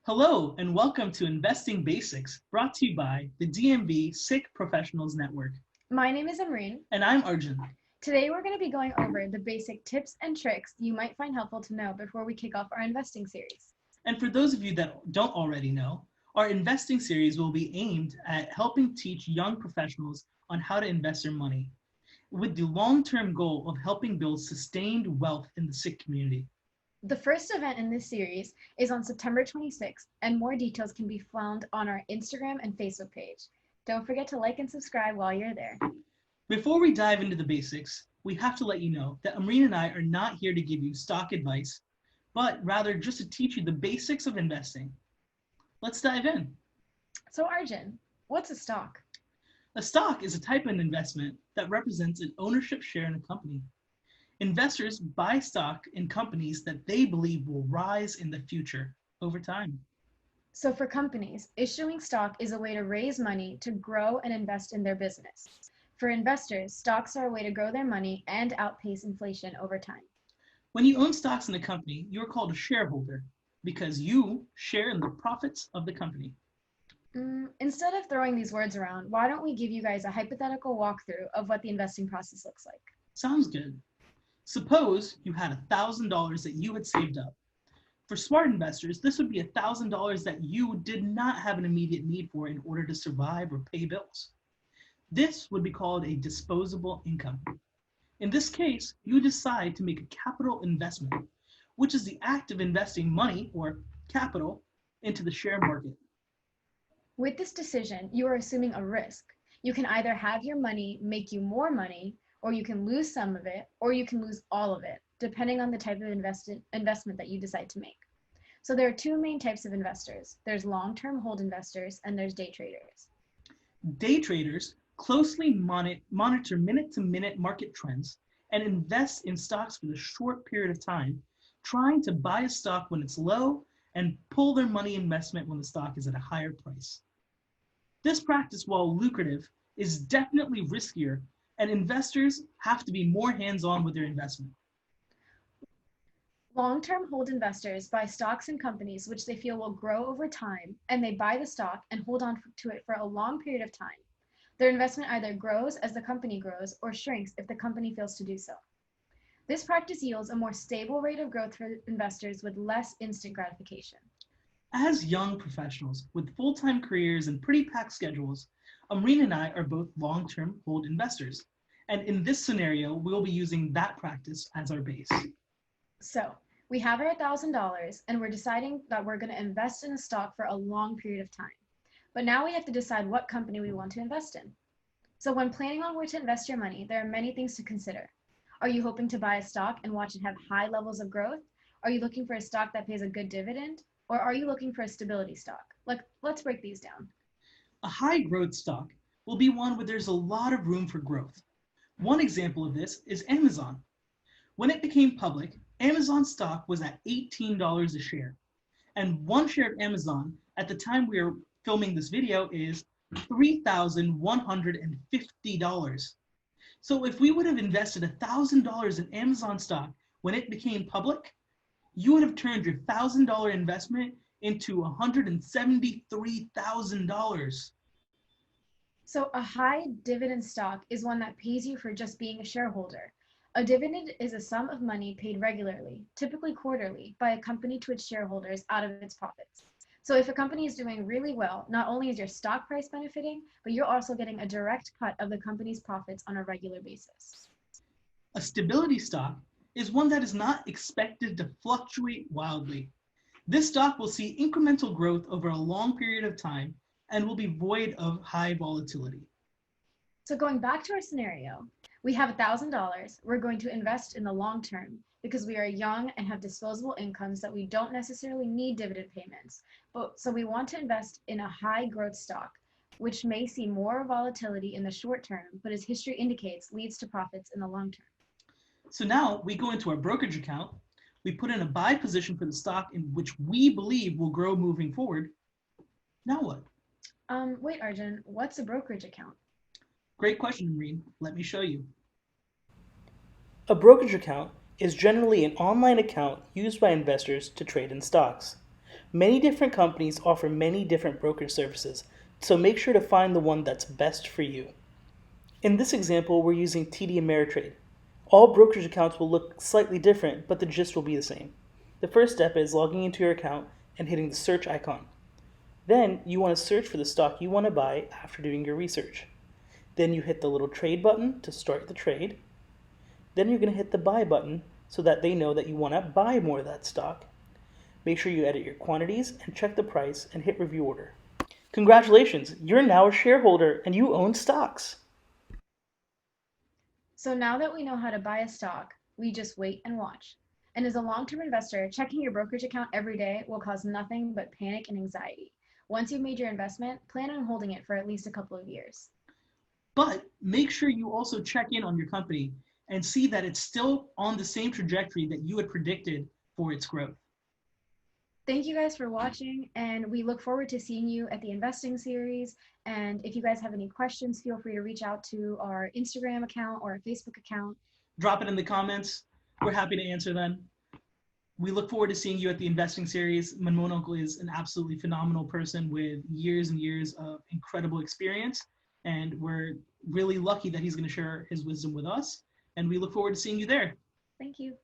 Hello, and welcome to Investing Basics, brought to you by the DMV SICK Professionals Network. My name is Amreen. And I'm Arjun. Today we're going to be going over the basic tips and tricks you might find helpful to know before we kick off our investing series. And for those of you that don't already know, our investing series will be aimed at helping teach young professionals on how to invest their money, with the long-term goal of helping build sustained wealth in the SICK community. The first event in this series is on September 26th, and more details can be found on our Instagram and Facebook page. Don't forget to like and subscribe while you're there. Before we dive into the basics, we have to let you know that Amreen and I are not here to give you stock advice, but rather just to teach you the basics of investing. Let's dive in. So Arjun, what's a stock? A stock is a type of investment that represents an ownership share in a company. Investors buy stock in companies that they believe will rise in the future over time. So for companies, issuing stock is a way to raise money to grow and invest in their business. For investors, stocks are a way to grow their money and outpace inflation over time. When you own stocks in a company, you are called a shareholder because you share in the profits of the company. Instead of throwing these words around, why don't we give you guys a hypothetical walkthrough of what the investing process looks like? Sounds good. Suppose you had $1,000 that you had saved up. For smart investors, this would be $1,000 that you did not have an immediate need for in order to survive or pay bills. This would be called a disposable income. In this case, you decide to make a capital investment, which is the act of investing money or capital into the share market. With this decision, you are assuming a risk. You can either have your money make you more money, or you can lose some of it, or you can lose all of it, depending on the type of investment that you decide to make. So there are two main types of investors. There's long-term hold investors, and there's day traders. Day traders closely monitor minute-to-minute market trends and invest in stocks for a short period of time, trying to buy a stock when it's low and pull their money investment when the stock is at a higher price. This practice, while lucrative, is definitely riskier, and investors have to be more hands-on with their investment. Long-term hold investors buy stocks and companies which they feel will grow over time, and they buy the stock and hold on to it for a long period of time. Their investment either grows as the company grows or shrinks if the company fails to do so. This practice yields a more stable rate of growth for investors with less instant gratification. As young professionals with full-time careers and pretty packed schedules, Amreen and I are both long-term hold investors. And in this scenario, we'll be using that practice as our base. So we have our $1,000 and we're deciding that we're going to invest in a stock for a long period of time. But now we have to decide what company we want to invest in. So when planning on where to invest your money, there are many things to consider. Are you hoping to buy a stock and watch it have high levels of growth? Are you looking for a stock that pays a good dividend? Or are you looking for a stability stock? Let's break these down. A high growth stock will be one where there's a lot of room for growth. One example of this is Amazon. When it became public, Amazon stock was at $18 a share. And one share of Amazon at the time we are filming this video is $3,150. So if we would have invested $1,000 in Amazon stock when it became public, you would have turned your $1,000 investment into $173,000. So a high dividend stock is one that pays you for just being a shareholder. A dividend is a sum of money paid regularly, typically quarterly, by a company to its shareholders out of its profits. So if a company is doing really well, not only is your stock price benefiting, but you're also getting a direct cut of the company's profits on a regular basis. A stability stock is one that is not expected to fluctuate wildly. This stock will see incremental growth over a long period of time and will be void of high volatility. So going back to our scenario, we have $1,000. We're going to invest in the long term because we are young and have disposable incomes that we don't necessarily need dividend payments. So we want to invest in a high growth stock, which may see more volatility in the short term, but as history indicates, leads to profits in the long term. So now we go into our brokerage account, we put in a buy position for the stock in which we believe will grow moving forward. Now what? Wait, Arjun, what's a brokerage account? Great question, Amreen. Let me show you. A brokerage account is generally an online account used by investors to trade in stocks. Many different companies offer many different brokerage services, so make sure to find the one that's best for you. In this example, we're using TD Ameritrade. All brokerage accounts will look slightly different, but the gist will be the same. The first step is logging into your account and hitting the search icon. Then you want to search for the stock you want to buy after doing your research. Then you hit the little trade button to start the trade. Then you're going to hit the buy button so that they know that you want to buy more of that stock. Make sure you edit your quantities and check the price and hit review order. Congratulations, you're now a shareholder and you own stocks. So now that we know how to buy a stock, we just wait and watch. And as a long-term investor, checking your brokerage account every day will cause nothing but panic and anxiety. Once you've made your investment, plan on holding it for at least a couple of years. But make sure you also check in on your company and see that it's still on the same trajectory that you had predicted for its growth. Thank you guys for watching, and we look forward to seeing you at the investing series. And if you guys have any questions, feel free to reach out to our Instagram account or our Facebook account. Drop it in the comments. We're happy to answer them. We look forward to seeing you at the investing series. Manmohan Uncle is an absolutely phenomenal person with years and years of incredible experience, and we're really lucky that he's going to share his wisdom with us. And we look forward to seeing you there. Thank you.